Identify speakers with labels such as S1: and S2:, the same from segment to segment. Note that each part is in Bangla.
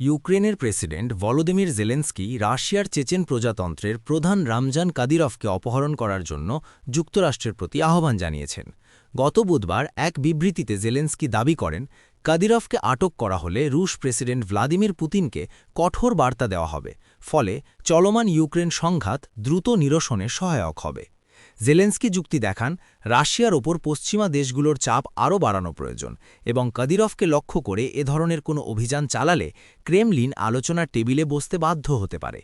S1: ইউক্রেনের প্রেসিডেন্ট ভলোদিমির জেলেন্সকি রাশিয়ার চেচেন প্রজাতন্ত্রের প্রধান রামজান কাদিরভকে অপহরণ করার জন্য যুক্তরাষ্ট্রের প্রতি আহ্বান জানিয়েছেন। গত বুধবার এক বিবৃতিতে জেলেন্সকি দাবি করেন, কাদিরভকে আটক করা হলে রুশ প্রেসিডেন্ট ভ্লাদিমির পুতিনকে কঠোর বার্তা দেওয়া হবে, ফলে চলমান ইউক্রেন সংঘাত দ্রুত নিরসনে সহায়ক হবে। জেলেন্সকি যুক্তি দেখান, রাশিয়ার ওপর পশ্চিমা দেশগুলোর চাপ আরও বাড়ানো প্রয়োজন এবং কাদিরভকে লক্ষ্য করে এ ধরনের কোনো অভিযান চালালে ক্রেমলিন আলোচনার টেবিলে বসতে বাধ্য হতে পারে।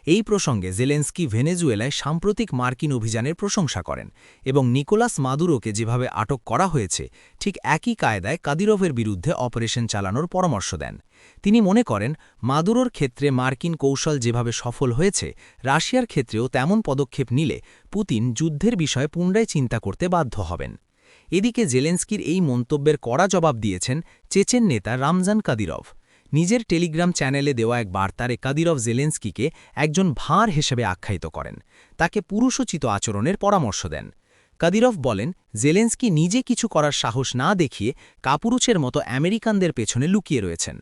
S1: এই প্রসঙ্গে জেলেন্সকি ভেনেজুয়েলায় সাম্প্রতিক মার্কিন অভিযানের প্রশংসা করেন এবং নিকোলাস মাদুরোকে যেভাবে আটক করা হয়েছে ঠিক একই কায়দায় কাদিরভের বিরুদ্ধে অপারেশন চালানোর পরামর্শ দেন। তিনি মনে করেন, মাদুরোর ক্ষেত্রে মার্কিন কৌশল যেভাবে সফল হয়েছে, রাশিয়ার ক্ষেত্রেও তেমন পদক্ষেপ নিলে পুতিন যুদ্ধের বিষয়ে পুনরায় চিন্তা করতে বাধ্য হবেন। এদিকে জেলেন্সকির এই মন্তব্যের কড়া জবাব দিয়েছেন চেচেন নেতা রামজান কাদিরভ। নিজের টেলিগ্রাম চ্যানেলে দেওয়া এক বার্তারে কাদিরভ জেলেন্সকিকে একজন ভাঁড় হিসেবে আখ্যায়িত করেন, তাকে পুরুষোচিত আচরণের পরামর্শ দেন। কাদিরভ বলেন, জেলেন্সকি নিজে কিছু করার সাহস না দেখিয়ে কাপুরুষের মতো আমেরিকানদের পেছনে লুকিয়ে রয়েছেন।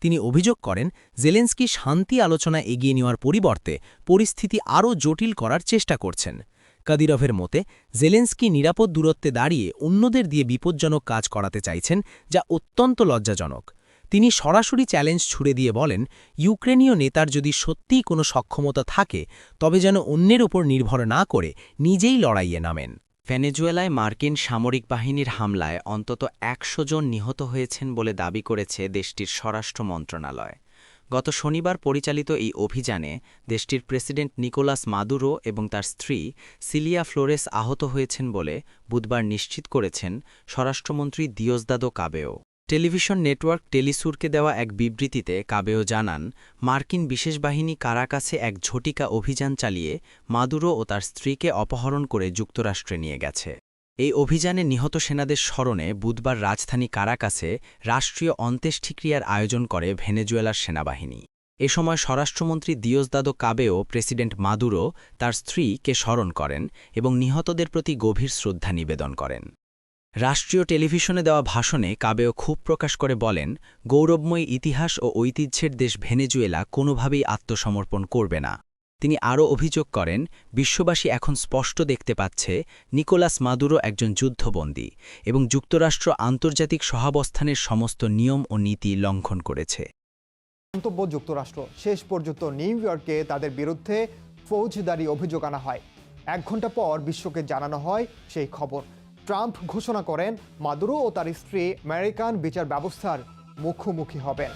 S1: তিনি অভিযোগ করেন, জেলেন্সকি শান্তি আলোচনা এগিয়ে নেওয়ার পরিবর্তে পরিস্থিতি আরও জটিল করার চেষ্টা করছেন। কাদিরভের মতে, জেলেন্সকি নিরাপদ দূরত্বে দাঁড়িয়ে অন্যদের দিয়ে বিপজ্জনক কাজ করাতে চাইছেন, যা অত্যন্ত লজ্জাজনক। তিনি সরাসরি চ্যালেঞ্জ ছুড়ে দিয়ে বলেন, ইউক্রেনীয় নেতার যদি সত্যিই কোনো সক্ষমতা থাকে, তবে যেন অন্যের উপর নির্ভর না করে নিজেই লড়াইয়ে নামেন।
S2: ভেনেজুয়েলায় মার্কিন সামরিক বাহিনীর হামলায় অন্তত ১০০ জন নিহত হয়েছেন বলে দাবি করেছে দেশটির স্বরাষ্ট্র মন্ত্রণালয়। গত শনিবার পরিচালিত এই অভিযানে দেশটির প্রেসিডেন্ট নিকোলাস মাদুরো এবং তার স্ত্রী সিলিয়া ফ্লোরেস আহত হয়েছেন বলে বুধবার নিশ্চিত করেছেন স্বরাষ্ট্রমন্ত্রী দিওসদাদো কাবেও। টেলিভিশন নেটওয়ার্ক টেলিসুরকে দেওয়া এক বিবৃতিতে কাবেও জানান, মার্কিন বিশেষ বাহিনী কারাকাসে এক ঝটিকা অভিযান চালিয়ে মাদুরো ও তার স্ত্রীকে অপহরণ করে যুক্তরাষ্ট্রে নিয়ে গেছে। এই অভিযানে নিহত সেনাদের স্মরণে বুধবার রাজধানী কারাকাসে রাষ্ট্রীয় অন্ত্যেষ্টিক্রিয়ার আয়োজন করে ভেনেজুয়েলার সেনাবাহিনী। এ সময় স্বরাষ্ট্রমন্ত্রী দিওসদাদো কাবেও প্রেসিডেন্ট মাদুরো তার স্ত্রীকে স্মরণ করেন এবং নিহতদের প্রতি গভীর শ্রদ্ধা নিবেদন করেন। রাষ্ট্রীয় টেলিভিশনে দেওয়া ভাষণে কাবেও ক্ষোভ প্রকাশ করে বলেন, গৌরবময় ইতিহাস ও ঐতিহ্যের দেশ ভেনেজুয়েলা কোনোভাবেই আত্মসমর্পণ করবে না। তিনি আরও অভিযোগ করেন, বিশ্ববাসী এখন স্পষ্ট দেখতে পাচ্ছে নিকোলাস মাদুরো একজন যুদ্ধবন্দী এবং যুক্তরাষ্ট্র আন্তর্জাতিক সহাবস্থানের সমস্ত নিয়ম ও নীতি লঙ্ঘন করেছে।
S3: মন্তব্য যুক্তরাষ্ট্র শেষ পর্যন্ত নিউ ইয়র্কে তাদের বিরুদ্ধে ফৌজদারি অভিযোগ আনা হয়। ১ ঘণ্টা পর বিশ্বকে জানানো হয় সেই খবর। ট্রাম্প ঘোষণা করেন, মাদুরো ও তার স্ত্রী আমেরিকান বিচার ব্যবস্থার মুখোমুখি হবেন।